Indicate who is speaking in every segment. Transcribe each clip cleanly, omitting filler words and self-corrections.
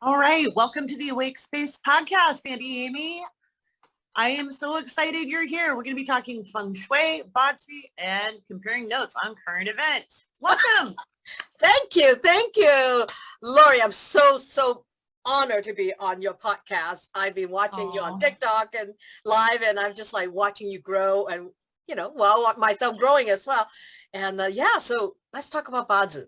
Speaker 1: All right, welcome to the Awake Space podcast, Andy Amy. I am so excited you're here. We're going to be talking feng shui, bazi, and comparing notes on current events. Welcome.
Speaker 2: Thank you, Laurie. I'm so honored to be on your podcast. I've been watching you on TikTok and live, and I'm just like watching you grow, and myself growing as well. And so let's talk about bazi.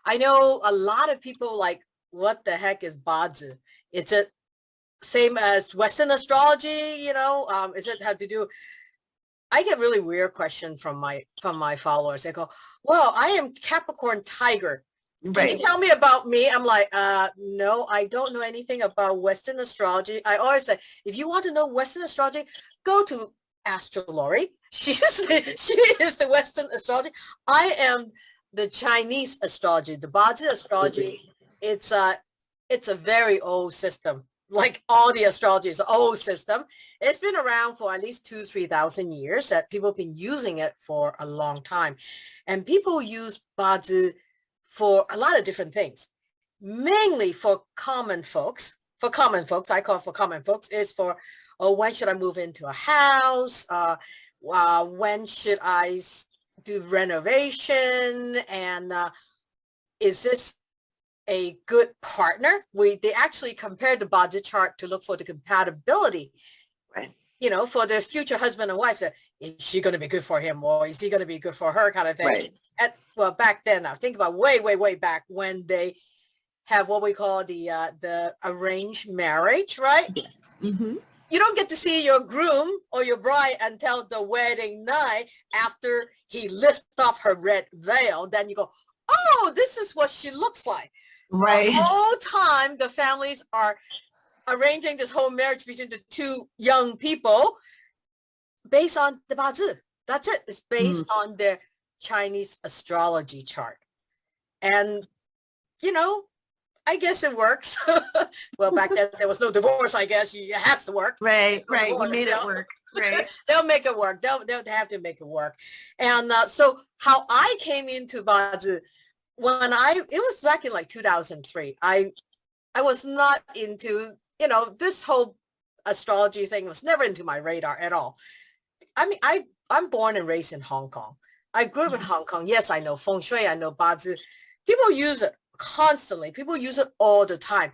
Speaker 2: I know a lot of people like, what the heck is bazi? It's a same as Western astrology, is it have to do? I get really weird questions from my followers. They go, well, I am Capricorn Tiger. Can you tell me about me? I'm like, no, I don't know anything about Western astrology. I always say, if you want to know Western astrology, go to Astro Laurie. She is the Western astrology. I am the Chinese astrology, the Bazi astrology. It's a very old system. Like all the astrology is an old system. It's been around for at least 3,000 years that people have been using it for a long time. And people use Bazi for a lot of different things, mainly for common folks. I call it for common folks, is for, when should I move into a house? When should I do renovation? And is this a good partner? They actually compared the Bazi chart to look for the compatibility,
Speaker 1: right?
Speaker 2: For the future husband and wife. So, is she going to be good for him, or is he going to be good for her, kind of thing?
Speaker 1: Right.
Speaker 2: Back then, now think about way back when they have what we call the arranged marriage, right?
Speaker 1: Mm-hmm.
Speaker 2: You don't get to see your groom or your bride until the wedding night, after he lifts off her red veil. Then you go, oh, this is what she looks like.
Speaker 1: Right.
Speaker 2: The whole time the families are arranging this whole marriage between the two young people based on the Bazi. That's it. It's based on their Chinese astrology chart. And, I guess it works. Well, back then there was no divorce, I guess. It has to work.
Speaker 1: Right. You made it work. Right.
Speaker 2: They'll make it work. They'll have to make it work. And so how I came into Bazi, it was back in like 2003. I was not into, this whole astrology thing was never into my radar at all. I mean, I'm born and raised in Hong Kong. I grew up in Hong Kong. Yes, I know Feng Shui. I know Bazi. People use it constantly. People use it all the time.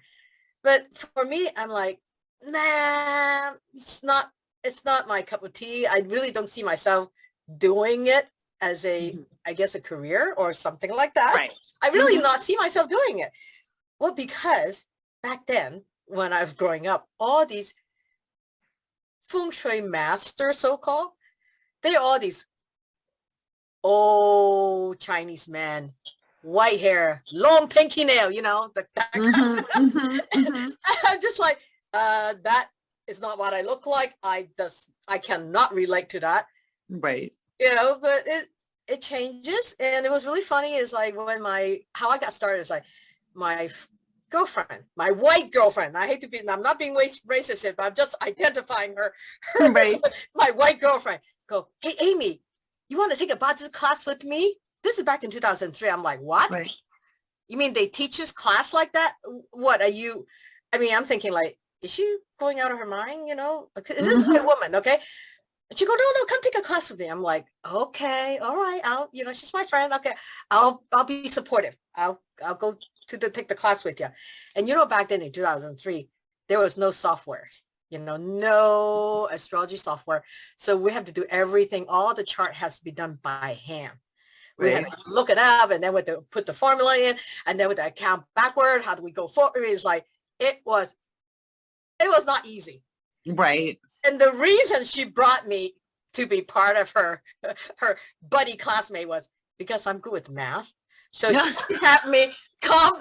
Speaker 2: But for me, I'm like, nah, it's not my cup of tea. I really don't see myself doing it as I guess, a career or something like that.
Speaker 1: Right.
Speaker 2: I really not see myself doing it. Well, because back then, when I was growing up, all these Feng Shui masters, so-called, they're all these old Chinese men, white hair, long pinky nail, I'm just like, that is not what I look like. I cannot relate to that.
Speaker 1: Right.
Speaker 2: But it changes. And it was really funny is like how I got started is like my girlfriend, my white girlfriend. I'm not being racist here, but I'm just identifying her
Speaker 1: right.
Speaker 2: My white girlfriend. Go, hey, Amy, you want to take a Bazi class with me? This is back in 2003. I'm like, what?
Speaker 1: Right.
Speaker 2: You mean they teach this class like that? What are you? I mean, I'm thinking like, is she going out of her mind? Is this a white woman? Okay. And she go, no, come take a class with me. I'm like, okay, all right. She's my friend. Okay. I'll be supportive. I'll go take the class with you. And back then in 2003, there was no software, no astrology software. So we have to do everything. All the chart has to be done by hand. We have to look it up, and then we have to put the formula in, and then with the count backward, how do we go forward? It's like, it was not easy.
Speaker 1: Right.
Speaker 2: And the reason she brought me to be part of her buddy classmate was because I'm good with math. So she had me come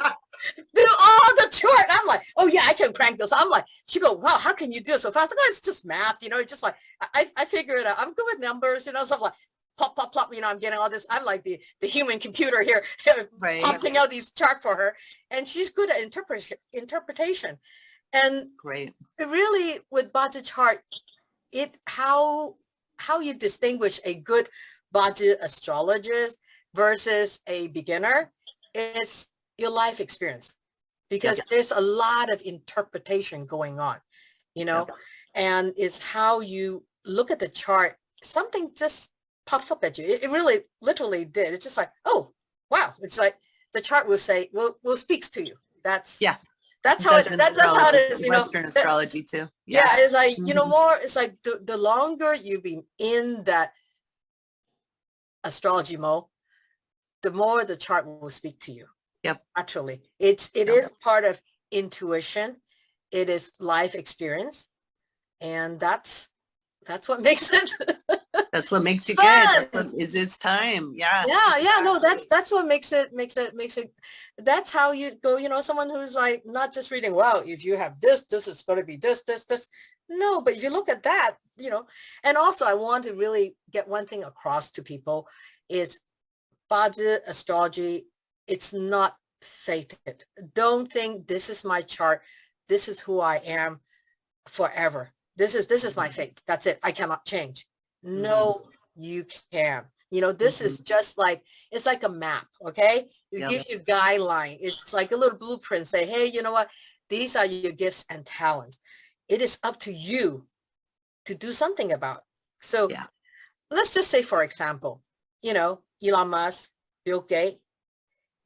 Speaker 2: do all the chart. I'm like, oh yeah, I can crank this. I'm like, she go, wow, how can you do it so fast? I go, it's just math, just like, I figure it out. I'm good with numbers, so I'm like, plop, I'm getting all this. I'm like the human computer here, popping out these charts for her. And she's good at interpretation. And
Speaker 1: great.
Speaker 2: It really, with Bazi chart, how you distinguish a good Bazi astrologist versus a beginner is your life experience. because there's a lot of interpretation going on, and it's how you look at the chart. Something just pops up at you. It really literally did. It's just like, oh, wow. It's like the chart will say, will speaks to you. That's how it is.
Speaker 1: Western astrology too.
Speaker 2: Yeah. It's like, more, it's like the longer you've been in that astrology mode, the more the chart will speak to you.
Speaker 1: Yep.
Speaker 2: Actually, it is part of intuition. It is life experience. And that's what makes it.
Speaker 1: That's what makes you good. That's what is its time. Yeah.
Speaker 2: Yeah. No, that's what makes it. That's how you go, someone who's like not just reading, well, if you have this is going to be this. No, but if you look at that, and also I want to really get one thing across to people is Bazi astrology. It's not fated. Don't think this is my chart. This is who I am forever. This is my fate. That's it. I cannot change. No, you can. This is just like, it's like a map. Okay. It gives you guideline. It's like a little blueprint. Say, hey, you know what? These are your gifts and talents. It is up to you to do something about it. So let's just say, for example, Elon Musk, Bill Gates,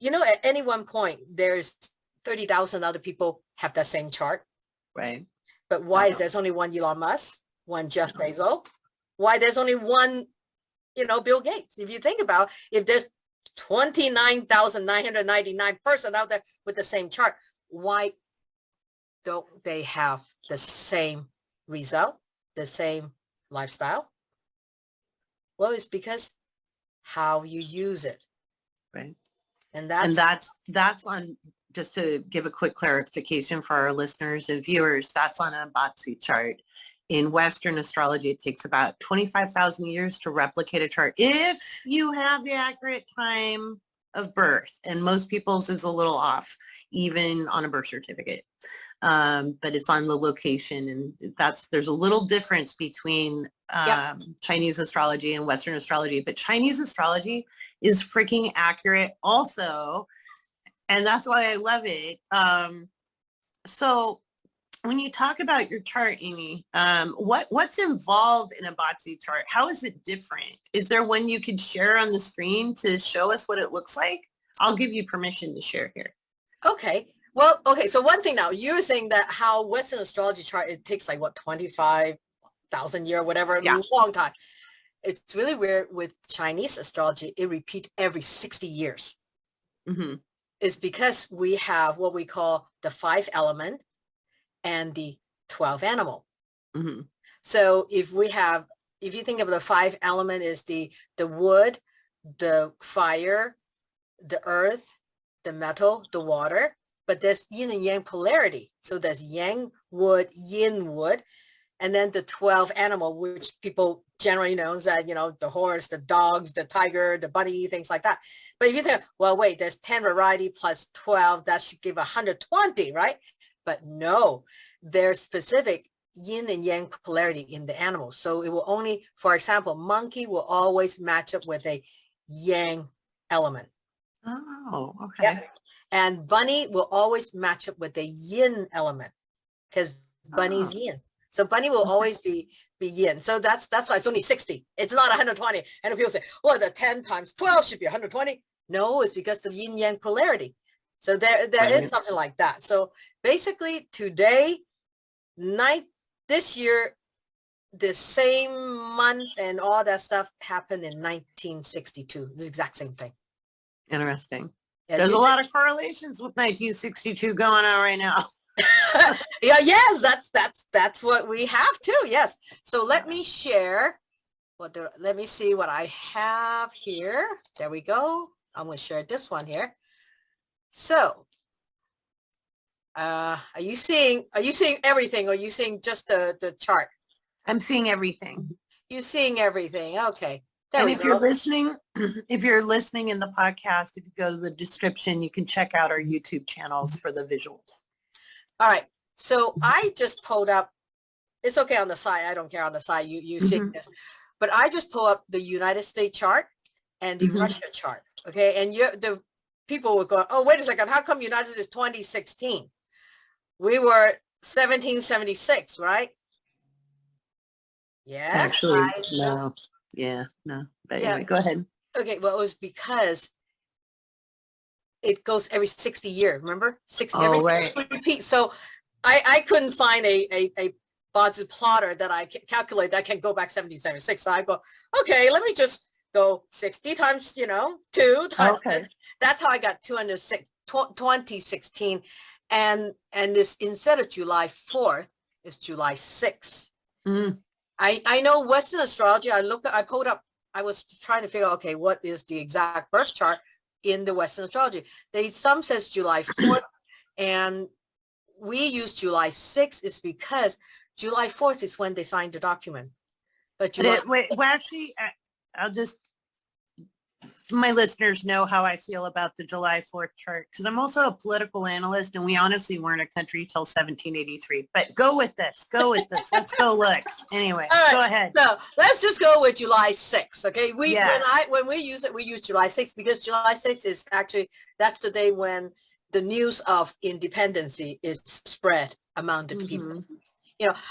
Speaker 2: at any one point, there's 30,000 other people have that same chart.
Speaker 1: Right.
Speaker 2: But why is there's only one Elon Musk, one Jeff Bezos? Why there's only one, Bill Gates? If you think about, if there's 29,999 person out there with the same chart, why don't they have the same result, the same lifestyle? Well, it's because how you use it.
Speaker 1: Right.
Speaker 2: And that's
Speaker 1: on, just to give a quick clarification for our listeners and viewers, that's on a Bazi chart. In Western astrology, it takes about 25,000 years to replicate a chart if you have the accurate time of birth. And most people's is a little off, even on a birth certificate. But it's on the location, and there's a little difference between Chinese astrology and Western astrology. But Chinese astrology is freaking accurate also. And that's why I love it. So when you talk about your chart, Amy, what's involved in a Bazi chart? How is it different? Is there one you could share on the screen to show us what it looks like? I'll give you permission to share here.
Speaker 2: Okay. Well, okay. So one thing now, you were saying that how Western astrology chart, it takes like what, 25,000 years or whatever, a long time. It's really weird with Chinese astrology. It repeats every 60 years.
Speaker 1: Mm-hmm.
Speaker 2: Is because we have what we call the 5 element and the 12 animal.
Speaker 1: Mm-hmm.
Speaker 2: So if you think of the 5 element is the wood, the fire, the earth, the metal, the water, but there's yin and yang polarity. So there's yang wood, yin wood, and then the 12 animal, which people generally know that, the horse, the dogs, the tiger, the bunny, things like that. But if you think, well, wait, there's 10 variety plus 12, that should give 120, right? But no, there's specific yin and yang polarity in the animal. So it will only, for example, monkey will always match up with a yang element.
Speaker 1: Oh, okay.
Speaker 2: Yeah. And bunny will always match up with a yin element because bunny's yin. So bunny will always be yin. So that's why it's only 60. It's not 120. And people say, well, the 10 times 12 should be 120. No, it's because of yin yang polarity. So there is something like that. So basically today, this year, the same month and all that stuff happened in 1962. The exact same thing.
Speaker 1: Interesting. Yeah, there's a lot of correlations with 1962 going on right now.
Speaker 2: Yes, that's what we have too. Yes. So let me share. Let me see what I have here. There we go. I'm going to share this one here. So, are you seeing everything, or are you seeing just the chart?
Speaker 1: I'm seeing everything.
Speaker 2: You're seeing everything. Okay.
Speaker 1: And if you're listening in the podcast, if you go to the description, you can check out our YouTube channels for the visuals.
Speaker 2: All right. So I just pulled up, it's okay on the side. I don't care on the side. You see this, but I just pull up the United States chart and the Russia chart. Okay. And people were going, oh, wait a second, how come United States is 2016? We were 1776, right? Yes.
Speaker 1: Actually, no. Yeah, no. But
Speaker 2: Yeah.
Speaker 1: anyway, go ahead.
Speaker 2: Okay, well, it was because it goes every 60 years, remember? 60,
Speaker 1: Oh, right.
Speaker 2: repeat. So I couldn't find a Bodzi plotter that I can calculate that can go back 1776. So I go, okay, let me just go 60 times, 2 times.
Speaker 1: Okay.
Speaker 2: That's how I got 2016. And this, instead of July 4th, it's July 6th.
Speaker 1: Mm.
Speaker 2: I know Western astrology. I pulled up, I was trying to figure out, okay, what is the exact birth chart in the Western astrology? Some says July 4th, and we use July 6th is because July 4th is when they signed the document. But
Speaker 1: actually, I'll just, my listeners know how I feel about the July 4th chart, because I'm also a political analyst, and we honestly weren't a country till 1783. But go with this. Let's go look. Anyway, right, go ahead.
Speaker 2: No, let's just go with July 6th. Okay. When we use it, we use July 6th because July 6th is actually, that's the day when the news of independence is spread among the people.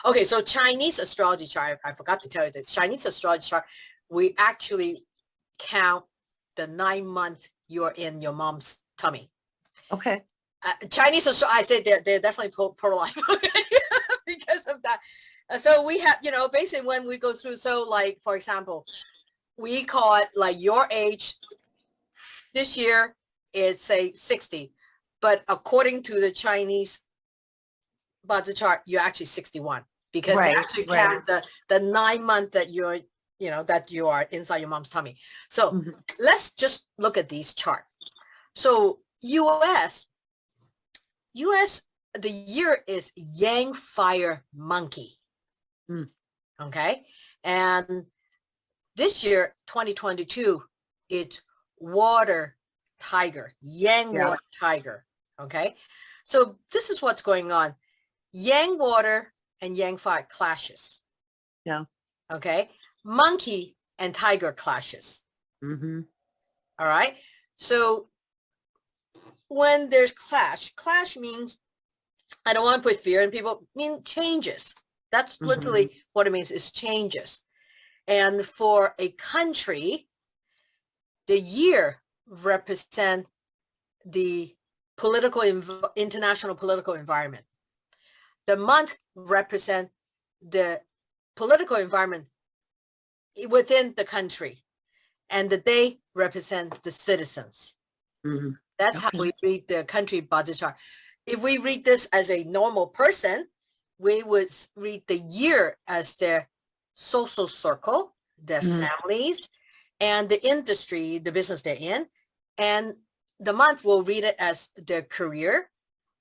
Speaker 2: Okay, so Chinese astrology chart, I forgot to tell you this, Chinese astrology chart, we actually count the 9 month you're in your mom's tummy.
Speaker 1: Okay.
Speaker 2: Chinese, I say they're definitely pro-life because of that. So we have, basically when we go through, so like, for example, we call it like your age this year is say 60, but according to the Chinese Bodzi chart, you're actually 61 because they actually count the 9 month that you're, that you are inside your mom's tummy. So let's just look at these charts. So US, the year is Yang Fire Monkey. Okay. And this year, 2022, it's Water Tiger, Yang Water Tiger. Okay. So this is what's going on. Yang Water and Yang Fire clashes.
Speaker 1: Yeah.
Speaker 2: Okay. Monkey and tiger clashes. All right. So when there's clash means, I don't want to put fear in people, mean changes. That's literally what it means, is changes. And for a country, the year represents the international political environment. The month represents the political environment within the country, and the day represents the citizens. That's how we read the country Bodzi chart. If we read this as a normal person, we would read the year as their social circle, their families, and the industry, the business they're in. And the month will read it as their career,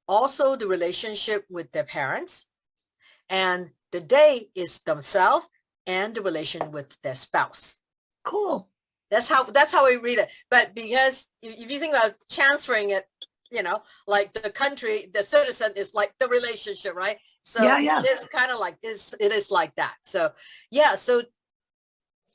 Speaker 2: also the relationship with their parents, and the day is themselves and the relation with their spouse.
Speaker 1: Cool.
Speaker 2: That's how we read it. But because if you think about transferring it, like the country, the citizen is like the relationship, right? So it's kind of like this. It is like that. So so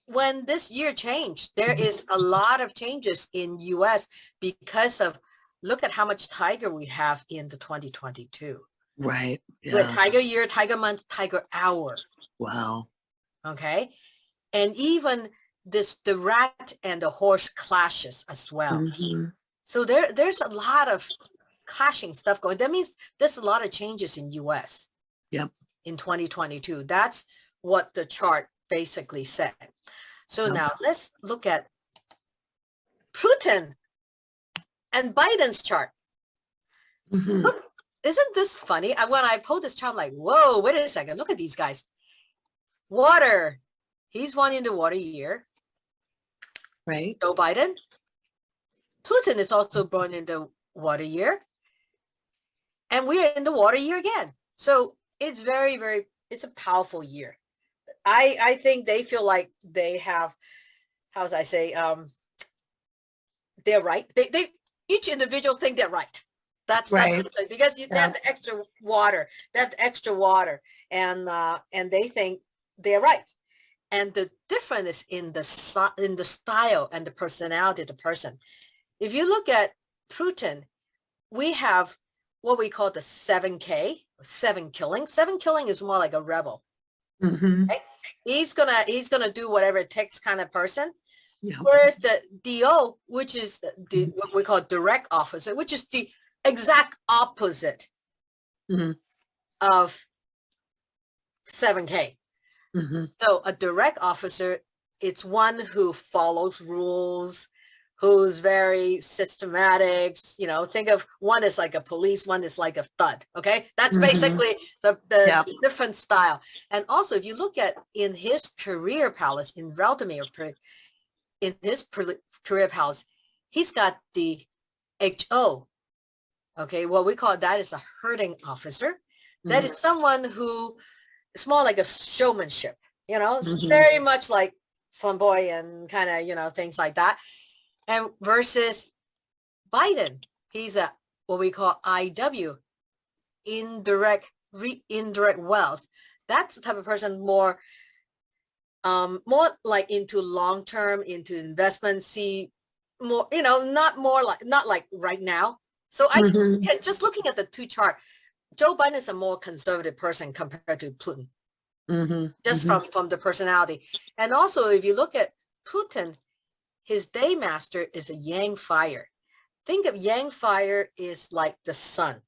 Speaker 2: when this year changed, there is a lot of changes in US because of, look at how much tiger we have in the 2022.
Speaker 1: Right. Yeah.
Speaker 2: With tiger year, tiger month, tiger hour.
Speaker 1: Wow.
Speaker 2: Okay. And even the rat and the horse clashes as well. So there's a lot of clashing stuff going. That means there's a lot of changes in US.
Speaker 1: Yep.
Speaker 2: In 2022. That's what the chart basically said. So now let's look at Putin and Biden's chart. Look, isn't this funny? When I pulled this chart, I'm like, whoa, wait a second. Look at these guys. Water. He's one in the water year.
Speaker 1: Right.
Speaker 2: Joe Biden. Putin is also born in the water year. And we are in the water year again. So it's very, very, it's a powerful year. I think they feel like they have, how would I say, they're right. They each individual think they're right. That's right. Because they have the extra water. They have the extra water. And they think they're right. And the difference is in the style and the personality of the person. If you look at Pluton, we have what we call the 7K, 7 killing. 7 killing is more like a rebel. Right? He's gonna do whatever it takes kind of person. Yeah. Whereas the DO, which is what we call direct officer, which is the exact opposite of 7K. So a direct officer, it's one who follows rules, who's very systematic. Think of one as like a police, one is like a thud. Okay, that's basically the different style. And also, if you look at in his career palace in Vladimir, in his career palace, he's got the HO. Okay, what we call that is a herding officer. That is someone who it's more like a showmanship. It's very much like flamboyant kind of things like that. And versus Biden, he's a what we call IW, indirect wealth. That's the type of person more like into long term, into investment. See more, not like right now. So I just looking at the two chart, Joe Biden is a more conservative person compared to Putin, just from the personality. And also, if you look at Putin, his day master is a yang fire. Think of yang fire is like the sun.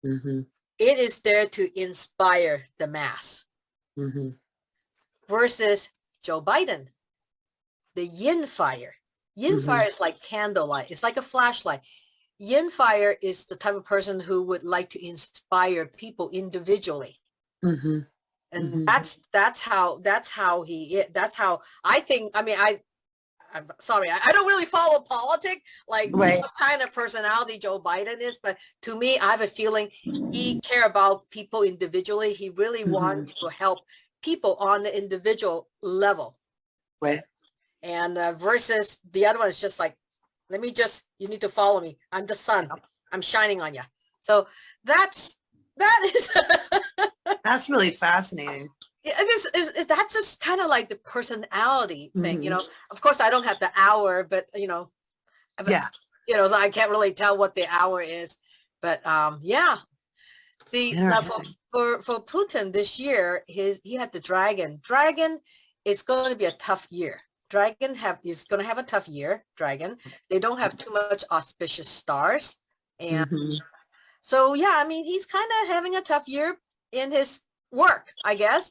Speaker 2: It is there to inspire the mass. Versus Joe Biden, the yin fire. Yin fire is like candlelight. It's like a flashlight. Yin fire is the type of person who would like to inspire people individually. And that's how he is. That's how I think. I mean, I'm sorry, I don't really follow politics, like what kind of personality Joe Biden is, but to me, I have a feeling he cares about people individually. He really wants to help people on the individual level.
Speaker 1: Right.
Speaker 2: And versus the other one is just like, you need to follow me. I'm the sun. I'm shining on you. So that is
Speaker 1: that's really fascinating.
Speaker 2: Yeah, that's just kind of like the personality thing, Of course, I don't have the hour, but so I can't really tell what the hour is. But yeah. See, for Putin this year, he had the dragon. Dragon is going to be a tough year. Dragon is going to have a tough year. Dragon. They don't have too much auspicious stars, and so yeah, I mean, he's kind of having a tough year in his work, I guess.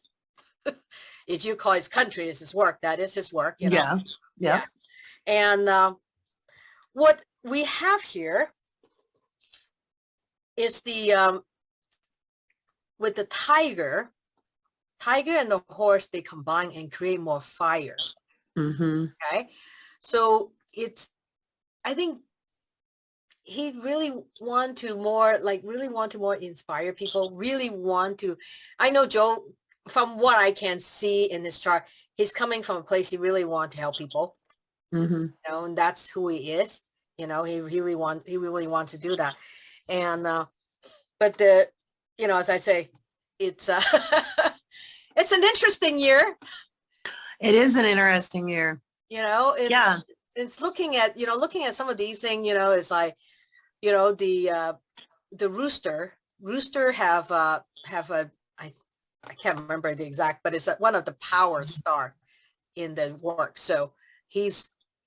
Speaker 2: If you call his country is his work, that is his work. Yeah. And what we have here is the with the tiger and the horse, they combine and create more fire. Okay, so I think he really want to more inspire people. I know Joe, from what I can see in this chart, he's coming from a place he really wants to help people. And that's who he is. He really wants to do that. And but as I say, it's it's an interesting year.
Speaker 1: It is an interesting year.
Speaker 2: It's looking at some of these things. It's like the rooster have a I can't remember the exact, but it's one of the power star in the work. So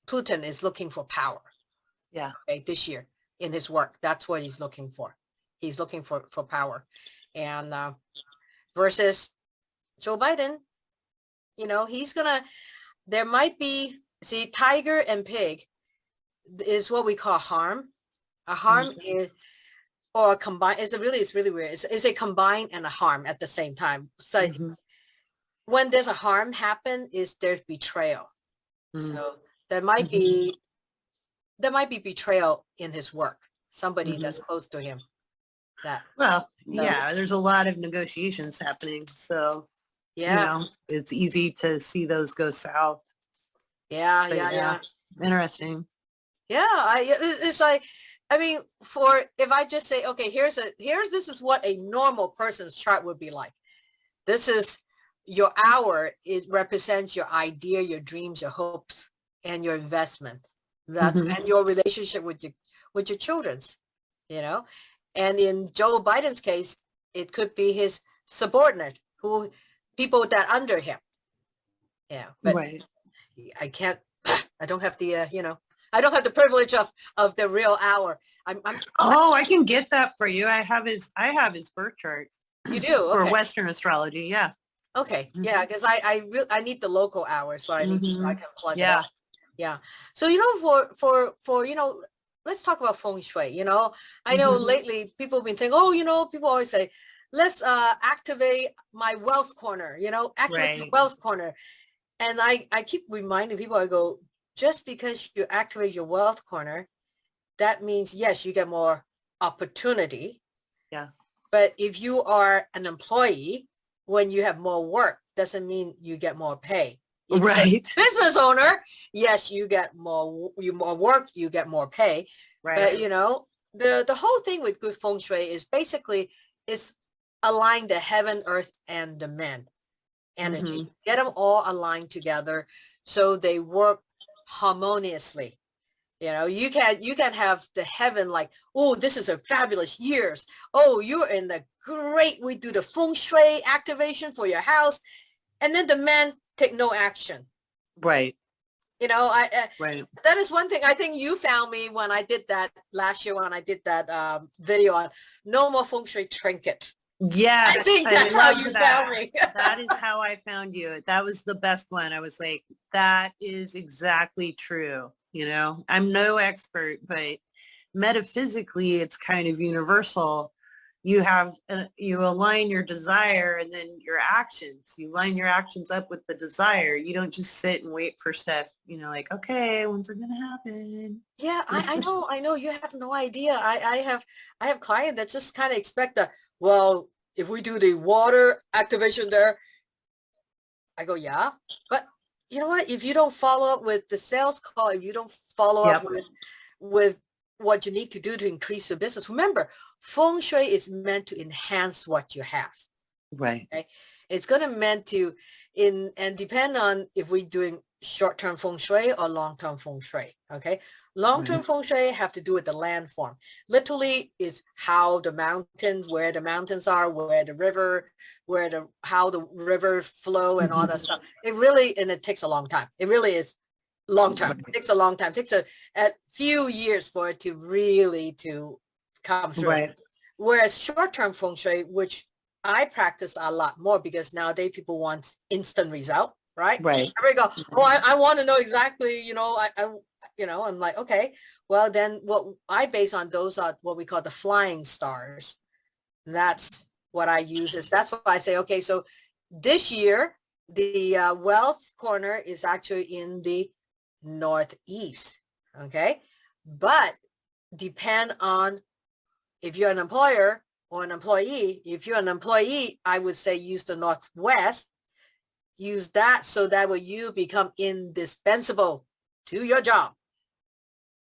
Speaker 2: Putin is looking for power.
Speaker 1: Yeah.
Speaker 2: Okay, this year in his work, that's what he's looking for. He's looking for power, and versus Joe Biden, there might be, tiger and pig is what we call harm. A harm is, or a combine, it's really weird. It's a combine and a harm at the same time. So when there's a harm happen, there's betrayal. So there might be betrayal in his work. Somebody that's close to him.
Speaker 1: There's a lot of negotiations happening. So it's easy to see those go south. Yeah. Interesting.
Speaker 2: Yeah, it's like, I mean, if I just say, okay, this is what a normal person's chart would be like. This is your hour. It represents your idea, your dreams, your hopes, and your investment. And your relationship with with your children's, you know. And in Joe Biden's case, it could be his subordinate, who people that under him. Yeah, but
Speaker 1: Right.
Speaker 2: I can't. I don't have the I don't have the privilege of the real hour.
Speaker 1: Oh, I can get that for you. I have his birth chart.
Speaker 2: You do?
Speaker 1: For
Speaker 2: Okay.
Speaker 1: Western astrology, yeah.
Speaker 2: Okay, yeah, because I need the local hours, so I can plug it up. Yeah. So for let's talk about feng shui. I know lately people have been saying, people always say, let's activate my wealth corner. Activate your wealth corner, and I keep reminding people. I go, just because you activate your wealth corner, that means yes, you get more opportunity.
Speaker 1: Yeah.
Speaker 2: But if you are an employee, when you have more work, doesn't mean you get more pay. If
Speaker 1: right.
Speaker 2: Business owner, yes, you get more work, you get more pay.
Speaker 1: Right.
Speaker 2: But the whole thing with good feng shui is basically is align the heaven, earth, and the man energy. Get them all aligned together so they work harmoniously. You can have the heaven like, oh, this is a fabulous years. Oh, you're in the great, we do the feng shui activation for your house. And then the man take no action.
Speaker 1: Right.
Speaker 2: Right. That is one thing. I think you found me when I did that last year when I did that video on no more feng shui trinket.
Speaker 1: Yes.
Speaker 2: I think that's how you found me.
Speaker 1: That is how I found you. That was the best one. I was like, that is exactly true. I'm no expert, but metaphysically, it's kind of universal. You align your desire and then your actions. You line your actions up with the desire. You don't just sit and wait for stuff, like, okay, when's it going to happen?
Speaker 2: Yeah, I know. You have no idea. I have clients that just kind of expect that, well, if we do the water activation there, I go, yeah, but you know what? If you don't follow up with the sales call, if you don't follow up with what you need to do to increase your business, remember, feng shui is meant to enhance what you have.
Speaker 1: Right.
Speaker 2: Okay? It's going to meant to and depend on if we're doing short-term feng shui or long-term feng shui. Okay. Long-term feng shui have to do with the landform. Literally is how the mountains, where the mountains are, where the river, how the river flow and all that stuff. It takes a long time. It really is long term. It takes a long time. It takes a few years for it to really to come through.
Speaker 1: Right.
Speaker 2: Whereas short-term feng shui, which I practice a lot more because nowadays people want instant result, right?
Speaker 1: Right.
Speaker 2: There we go. Oh, I want to know exactly, I'm like, okay, well then what I base on those are what we call the flying stars. And that's what I use that's why I say, okay, so this year, the wealth corner is actually in the northeast. Okay. But depend on if you're an employer or an employee. If you're an employee, I would say use the northwest. Use that so that way you become indispensable to your job.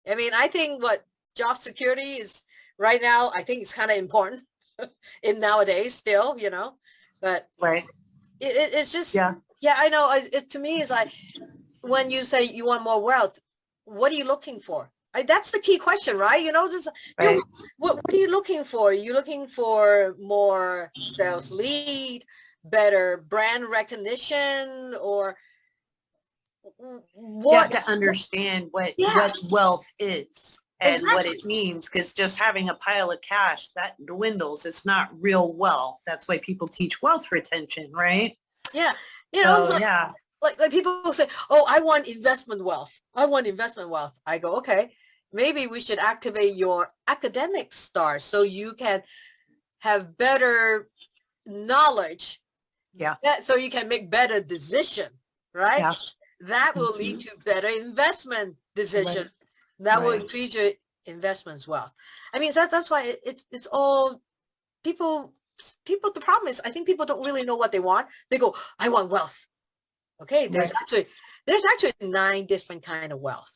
Speaker 2: I mean, I think what job security is right now, I think it's kind of important in nowadays still, but
Speaker 1: right.
Speaker 2: It's just, yeah, I know. To me, it's like when you say you want more wealth, what are you looking for? That's the key question, right?
Speaker 1: Right.
Speaker 2: What are you looking for? Are you looking for more sales lead, better brand recognition, or what?
Speaker 1: You have to understand what wealth is and what it means, because just having a pile of cash, that dwindles. It's not real wealth. That's why people teach wealth retention, right?
Speaker 2: Yeah. Like people say, oh, I want investment wealth. I want investment wealth. I go, okay, maybe we should activate your academic stars so you can have better knowledge.
Speaker 1: Yeah.
Speaker 2: So you can make better decision, right?
Speaker 1: Yeah.
Speaker 2: That will lead to better investment decision. Right. That will increase your investments wealth. I mean, that's why it's all people, the problem is, I think people don't really know what they want. They go, I want wealth. Okay, there's actually 9 different kind of wealth.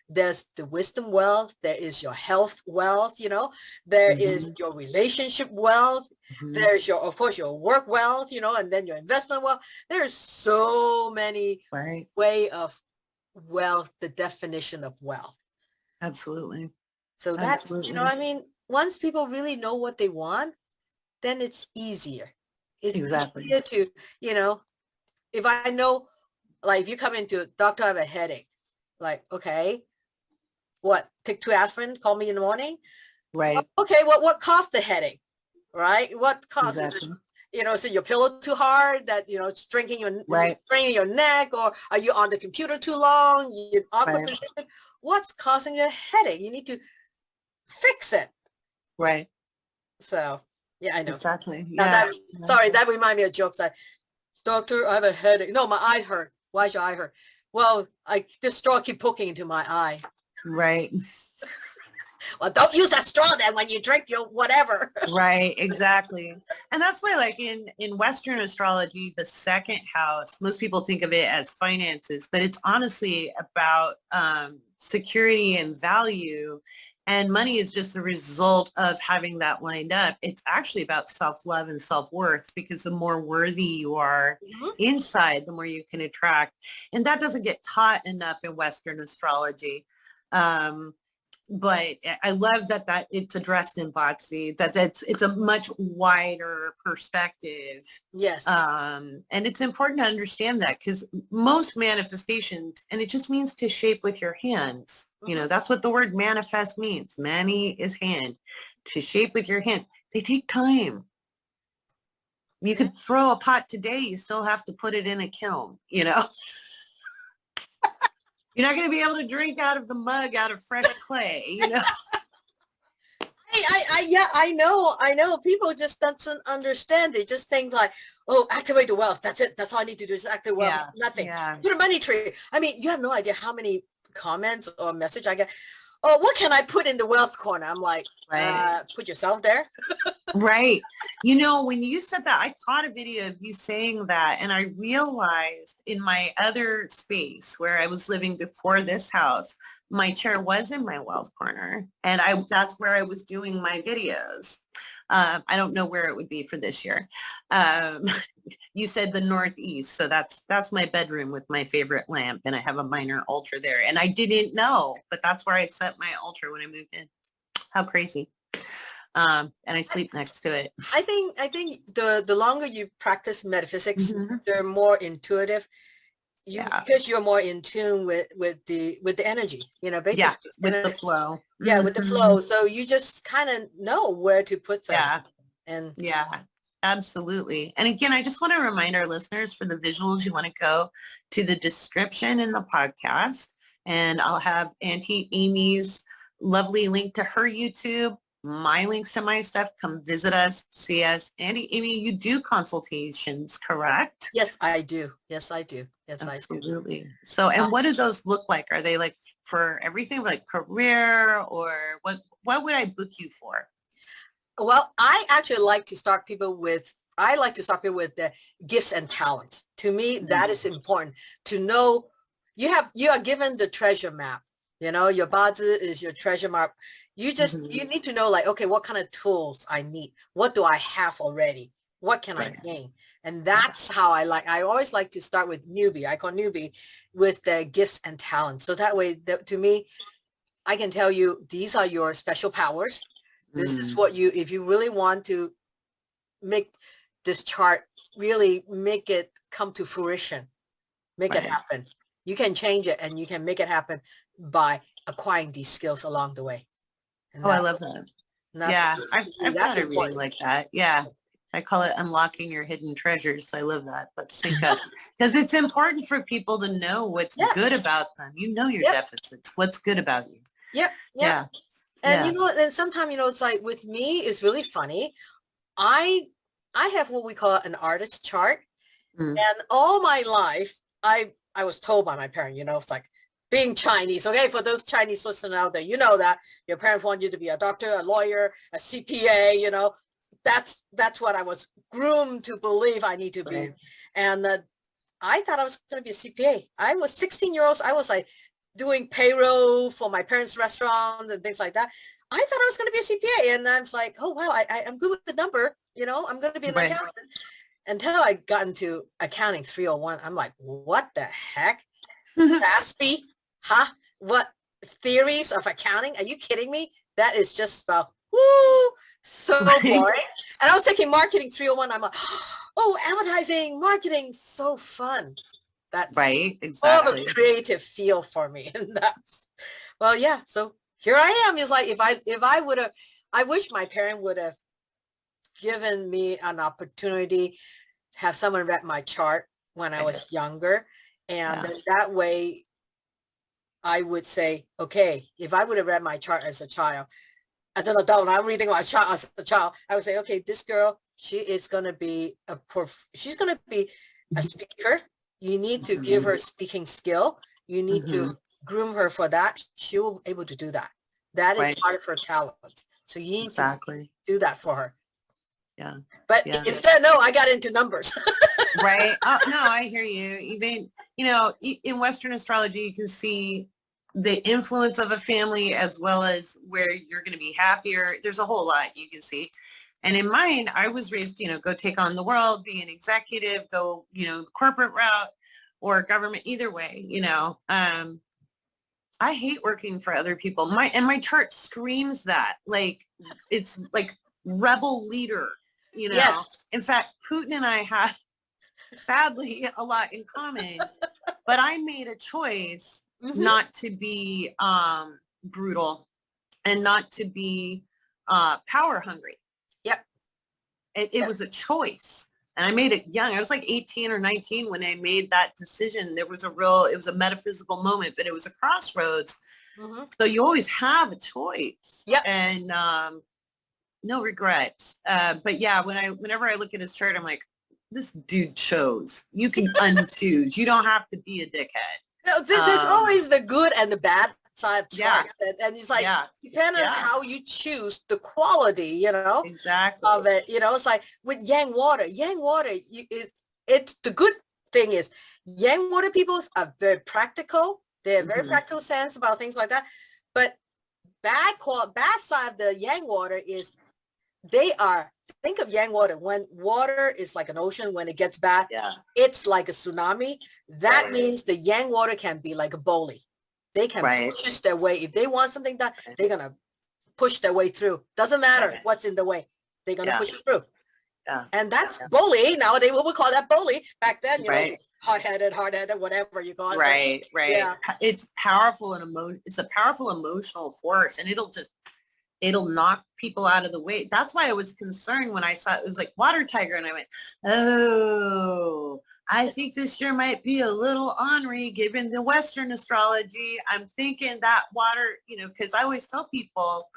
Speaker 2: There's the wisdom wealth. There is your health wealth. There is your relationship wealth. There's of course your work wealth. And then your investment wealth. There's so many way of wealth. The definition of wealth.
Speaker 1: Absolutely.
Speaker 2: So that's,
Speaker 1: Absolutely.
Speaker 2: I mean, once people really know what they want, then it's easier. It's
Speaker 1: Exactly.
Speaker 2: easier to, if I know, like if you come into doctor, I have a headache, like, okay, what, take 2 aspirin, call me in the morning.
Speaker 1: Right.
Speaker 2: Okay, what caused the headache, right? What causes it?
Speaker 1: Exactly.
Speaker 2: Is it your pillow too hard that, it's straining
Speaker 1: Right.
Speaker 2: your neck, or are you on the computer too long? You in awkward
Speaker 1: Right.
Speaker 2: position? What's causing a headache? You need to fix it.
Speaker 1: Right.
Speaker 2: So, yeah, I know.
Speaker 1: Exactly.
Speaker 2: Now
Speaker 1: Yeah.
Speaker 2: sorry, that reminded me of jokes like, doctor, I have a headache. No, my eyes hurt. Why is your eye hurt? Well, this straw keep poking into my eye.
Speaker 1: Right.
Speaker 2: Well, don't use that straw then when you drink your whatever.
Speaker 1: Right, exactly. And that's why like in Western astrology, the second house, most people think of it as finances, but it's honestly about security and value. And money is just the result of having that lined up. It's actually about self-love and self-worth, because the more worthy you are inside, the more you can attract. And that doesn't get taught enough in Western astrology. But I love that it's addressed in Botsy, it's a much wider perspective.
Speaker 2: Yes.
Speaker 1: And it's important to understand that, because most manifestations, and it just means to shape with your hands. That's what the word manifest means. Mani is hand. To shape with your hand. They take time. You could throw a pot today, you still have to put it in a kiln, You're not going to be able to drink out of the mug out of fresh clay,
Speaker 2: I know. People just doesn't understand. They just think like, oh, activate the wealth. That's it. That's all I need to do is activate wealth.
Speaker 1: Yeah,
Speaker 2: Nothing.
Speaker 1: yeah.
Speaker 2: Put a money tree. I mean, you have no idea how many comments or message I get. Oh, what can I put in the wealth corner? I'm like,
Speaker 1: Right.
Speaker 2: Put yourself there.
Speaker 1: Right. When you said that, I caught a video of you saying that, and I realized in my other space where I was living before this house, my chair was in my wealth corner, and that's where I was doing my videos. I don't know where it would be for this year. You said the Northeast, so that's my bedroom with my favorite lamp, and I have a minor altar there, and I didn't know, but that's where I set my altar when I moved in. How crazy. And I sleep next to it.
Speaker 2: I think the longer you practice metaphysics, you're more intuitive. Because you're more in tune with the energy, basically.
Speaker 1: Yeah, with the flow.
Speaker 2: Yeah, with the flow. So you just kind of know where to put them.
Speaker 1: Yeah.
Speaker 2: And
Speaker 1: yeah, absolutely. And again, I just want to remind our listeners, for the visuals, you want to go to the description in the podcast, and I'll have Auntie Amy's lovely link to her YouTube, my links to my stuff. Come visit us, see us. Auntie Amy, you do consultations, correct?
Speaker 2: Yes, I do. Yes, I do. Yes,
Speaker 1: Absolutely.
Speaker 2: I do.
Speaker 1: So, and what do those look like? Are they like for everything, like career, or what would I book you for?
Speaker 2: Well, I actually like to start people with the gifts and talents. To me, that is important to know. You are given the treasure map. Your bazi is your treasure map. You need to know, like, okay, what kind of tools I need? What do I have already? What can I gain? And that's how I always like to start with newbie. I call newbie with the gifts and talents. So that way, to me, I can tell you, these are your special powers. This is what if you really want to make this chart, really make it come to fruition, make it happen. You can change it, and you can make it happen by acquiring these skills along the way.
Speaker 1: And I love that. Yeah, I've got a reading like that. Yeah. I call it unlocking your hidden treasures. I love that. Let's sync up. Because it's important for people to know what's good about them. Your deficits. What's good about you.
Speaker 2: Yep. Yeah. And and sometimes, it's like with me, it's really funny. I have what we call an artist chart. And all my life, I was told by my parents, it's like being Chinese. Okay, for those Chinese listeners out there, that your parents want you to be a doctor, a lawyer, a CPA, that's what I was groomed to believe I need to be. And I thought I was going to be a CPA. I was 16-year-old. I was like doing payroll for my parents' restaurant and things like that. I thought I was going to be a CPA. And I was like, oh, wow, I'm good with the number. I'm going to be an accountant. Until I got into accounting 301, I'm like, what the heck? FASB? Huh? What? Theories of accounting? Are you kidding me? that is just woo, so boring. And I was taking marketing 301. I'm like, oh, advertising, marketing, so fun. That's
Speaker 1: right.
Speaker 2: all
Speaker 1: Exactly.
Speaker 2: the creative feel for me. And that's, well, yeah. So here I am. It's like, if I would have, I wish my parent would have given me an opportunity to have someone read my chart when I was younger. And then that way I would say, okay, if I would have read my chart as a child, as an adult, I'm reading my chart as a child, I would say, okay, this girl, she is going to be she's going to be a speaker. You need to give her speaking skill. You need to groom her for that. She will be able to do that. That is part of her talent. So you need to do that for her.
Speaker 1: Yeah.
Speaker 2: But instead, no, I got into numbers.
Speaker 1: Right. No, I hear you. Even, you know, in Western astrology, you can see the influence of a family as well as where you're going to be happier. There's a whole lot you can see. And in mine, I was raised, you know, go take on the world, be an executive, go, you know, corporate route or government, either way, you know. I hate working for other people. My chart screams that, like, it's like rebel leader, you know.
Speaker 2: Yes.
Speaker 1: In fact, Putin and I have sadly a lot in common, but I made a choice not to be brutal and not to be power hungry.
Speaker 2: Yep.
Speaker 1: It was a choice. And I made it young. I was like 18 or 19 when I made that decision. It was a metaphysical moment, but it was a crossroads. So you always have a choice.
Speaker 2: Yep.
Speaker 1: And no regrets. But yeah, whenever I look at his chart, I'm like, this dude chose. You can unchoose. You don't have to be a dickhead.
Speaker 2: No, there's always the good and the bad side.
Speaker 1: Yeah.
Speaker 2: And it's like, depending on how you choose the quality, you know, of it, you know, it's like with Yang water, it's the good thing is Yang water people are very practical. They have very practical sense about things like that. But bad side of the Yang water is think of Yang water. When water is like an ocean, when it gets bad, it's like a tsunami. That means the Yang water can be like a bully. They can push their way. If they want something done, they're going to push their way through. Doesn't matter what's in the way. They're going to push it through. Yeah. And that's bully. Nowadays, we would call that bully. Back then, you know, hard-headed, whatever you call it.
Speaker 1: Right. Yeah. It's powerful and it's a powerful emotional force, and it'll knock people out of the way. That's why I was concerned when I saw it was like water tiger, and I went, oh, I think this year might be a little ornery given the Western astrology. I'm thinking that water, you know, because I always tell people,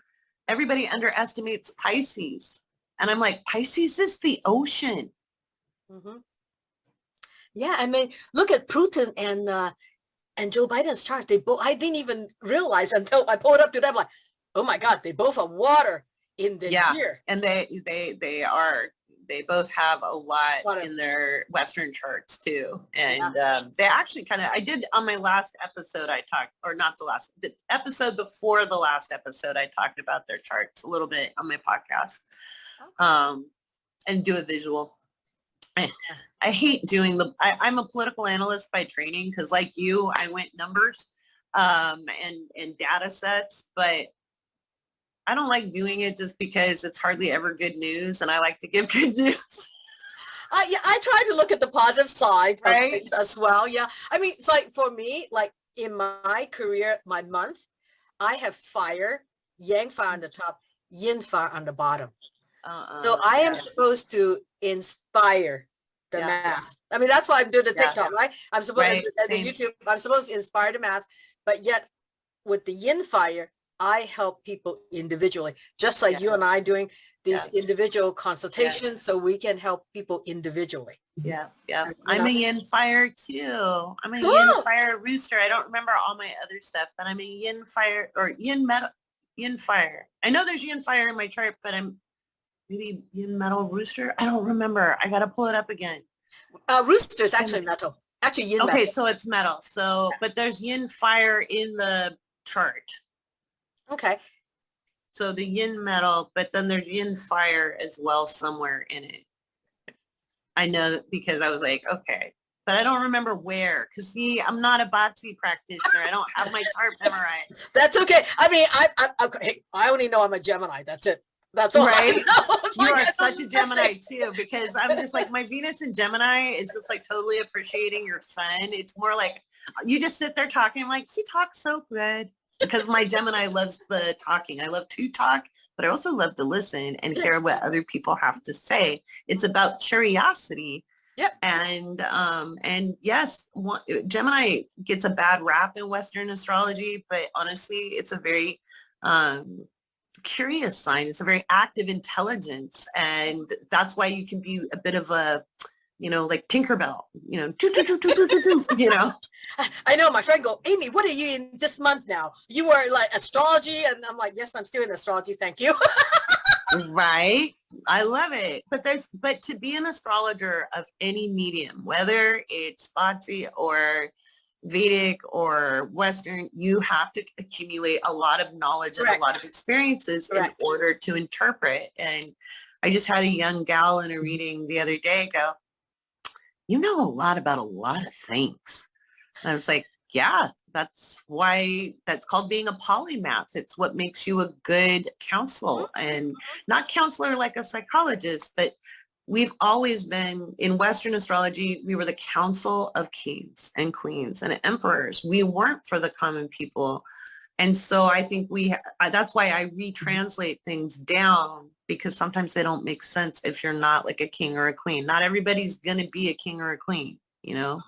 Speaker 1: everybody underestimates Pisces. And I'm like, Pisces is the ocean.
Speaker 2: Yeah, I mean, look at Putin and Joe Biden's chart. They both, I didn't even realize until I pulled up to them, like, oh my God, they both are water in the year.
Speaker 1: And they both have a lot in their Western charts too. And they actually I did on my last episode, the episode before the last episode, I talked about their charts a little bit on my podcast. And do a visual. I hate doing I'm a political analyst by training because like you, I went numbers and data sets, but I don't like doing it just because it's hardly ever good news, and I like to give good news.
Speaker 2: I try to look at the positive side of things as well. Yeah. I mean, it's like for me, like in my career, my month, I have fire, Yang fire on the top, Yin fire on the bottom. So I am supposed to inspire the mass. I mean, that's why I'm doing the TikTok, right? I'm supposed to do the YouTube. I'm supposed to inspire the mass, but yet with the Yin fire, I help people individually, just like you and I doing these individual consultations, so we can help people individually.
Speaker 1: Yeah. I'm a Yin fire too. I'm a Yin fire rooster. I don't remember all my other stuff, but I'm a Yin fire or Yin fire. I know there's Yin fire in my chart, but I'm maybe Yin metal rooster. I don't remember. I got to pull it up again.
Speaker 2: Rooster is actually metal. Actually, Yin metal.
Speaker 1: Okay, so it's metal. So, but there's Yin fire in the chart.
Speaker 2: Okay.
Speaker 1: So the Yin metal, but then there's Yin fire as well somewhere in it. I know that because I was like, okay, but I don't remember where. Because see, I'm not a Bazi practitioner. I don't have my chart memorized.
Speaker 2: That's okay. I mean, I only know I'm a Gemini. That's it. That's all
Speaker 1: Right?
Speaker 2: I know.
Speaker 1: You are such a Gemini too, because I'm just like, my Venus in Gemini is just like totally appreciating your sun. It's more like you just sit there talking. I'm like, she talks so good, because my Gemini loves the talking. I love to talk, but I also love to listen and hear what other people have to say. It's about curiosity.
Speaker 2: Yep.
Speaker 1: And yes, Gemini gets a bad rap in Western astrology, but honestly, it's a very curious sign. It's a very active intelligence, and that's why you can be a bit of a, like Tinkerbell, you know.
Speaker 2: I know my friend go, Amy, what are you in this month now? You were like astrology, and I'm like, yes, I'm still in astrology. Thank you.
Speaker 1: Right. I love it. But to be an astrologer of any medium, whether it's Bazi or Vedic or Western, you have to accumulate a lot of knowledge and a lot of experiences in order to interpret. And I just had a young gal in a reading the other day go, you know a lot about a lot of things. And I was like, yeah, that's why that's called being a polymath. It's what makes you a good counsel, and not counselor like a psychologist, but we've always been in Western astrology. We were the council of kings and queens and emperors. We weren't for the common people. And so I think that's why I retranslate things down, because sometimes they don't make sense if you're not like a king or a queen. Not everybody's going to be a king or a queen, and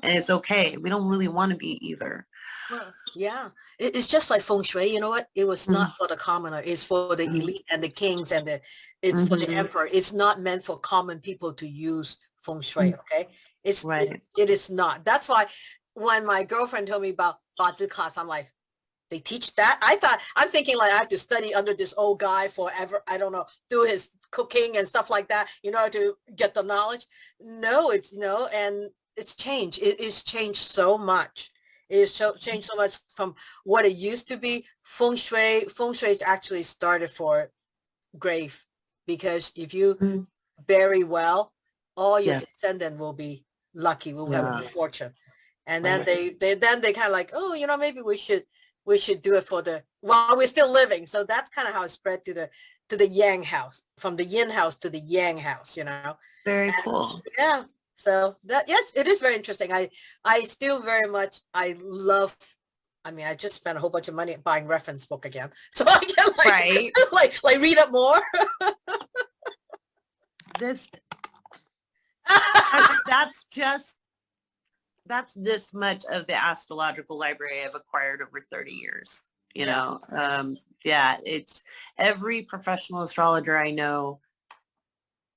Speaker 1: it's okay. We don't really want to be either.
Speaker 2: Yeah. It's just like Feng Shui. You know what? It was not for the commoner. It's for the elite and the kings, and it's for the emperor. It's not meant for common people to use Feng Shui. Okay. It is not. That's why when my girlfriend told me about Bazi class, I'm like, they teach that? I'm thinking like I have to study under this old guy forever. I don't know, do his cooking and stuff like that, to get the knowledge. No, and it's changed. It is changed so much. It is changed so much from what it used to be. Feng Shui is actually started for grave, because if you bury well, all your descendant will be lucky, will have a fortune. And then they kind of like, oh, maybe we should do it while we're still living. So that's kind of how it spread to the yang house, from the yin house to the yang house,
Speaker 1: Very cool.
Speaker 2: Yeah. So yes, it is very interesting. I still very much, I just spent a whole bunch of money buying reference book again. So I can like read up more.
Speaker 1: That's this much of the astrological library I've acquired over 30 years. It's every professional astrologer I know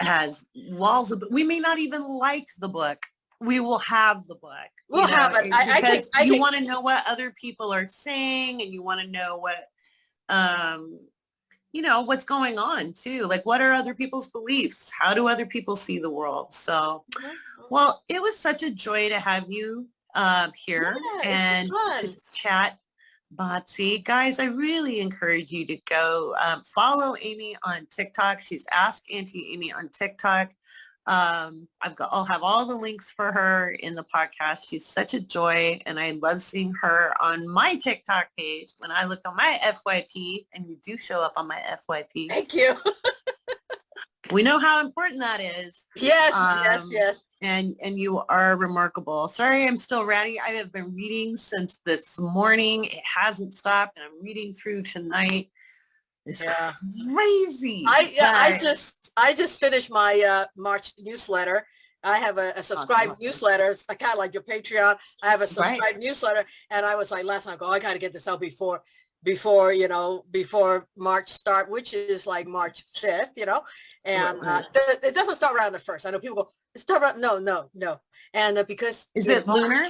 Speaker 1: has walls of, we may not even like the book. We will have the book.
Speaker 2: We'll have it.
Speaker 1: Because you want to know what other people are saying, and you want to know what, what's going on too. Like, what are other people's beliefs? How do other people see the world? So, well, it was such a joy to have you here and to chat, Bazi. Guys, I really encourage you to go follow Amy on TikTok. She's Ask Auntie Amy on TikTok. I'll have all the links for her in the podcast. She's such a joy, and I love seeing her on my TikTok page. When I look on my FYP, and you do show up on my FYP.
Speaker 2: Thank you.
Speaker 1: We know how important that is.
Speaker 2: Yes, yes.
Speaker 1: And you are remarkable. Sorry, I'm still ratty. I have been reading since this morning. It hasn't stopped, and I'm reading through tonight. It's crazy.
Speaker 2: I just finished my March newsletter. I have a subscribed newsletter. It's kind of like your Patreon. I have a subscribed newsletter, and I was like last night, I got to get this out before March start, which is like March 5th, and it doesn't start around the 1st. I know people go, it start around, no. And because
Speaker 1: is it lunar?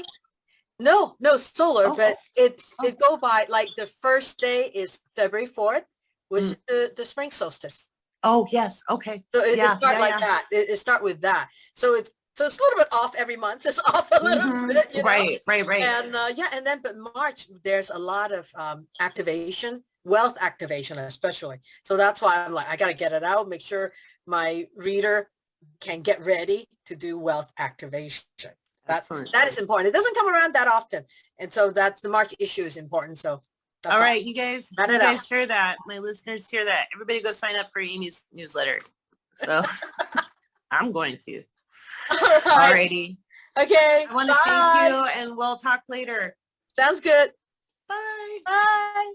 Speaker 2: No, solar, but it go by like the first day is February 4th, which is the spring solstice.
Speaker 1: Oh, yes. Okay.
Speaker 2: So it start like that. It start with that. So it's a little bit off every month. It's off a little bit,
Speaker 1: Right.
Speaker 2: And and then but March there's a lot of activation, wealth activation especially. So that's why I'm like, I got to get it out, make sure my reader can get ready to do wealth activation.
Speaker 1: Excellent.
Speaker 2: That is important. It doesn't come around that often. And so that's the March issue is important. So that's
Speaker 1: all right, you guys
Speaker 2: Cut it out.
Speaker 1: hear that. My listeners hear that. Everybody go sign up for Amy's newsletter. So I'm going to.
Speaker 2: All right.
Speaker 1: Alrighty.
Speaker 2: Okay.
Speaker 1: I want to thank you and we'll talk later.
Speaker 2: Sounds good.
Speaker 1: Bye.
Speaker 2: Bye.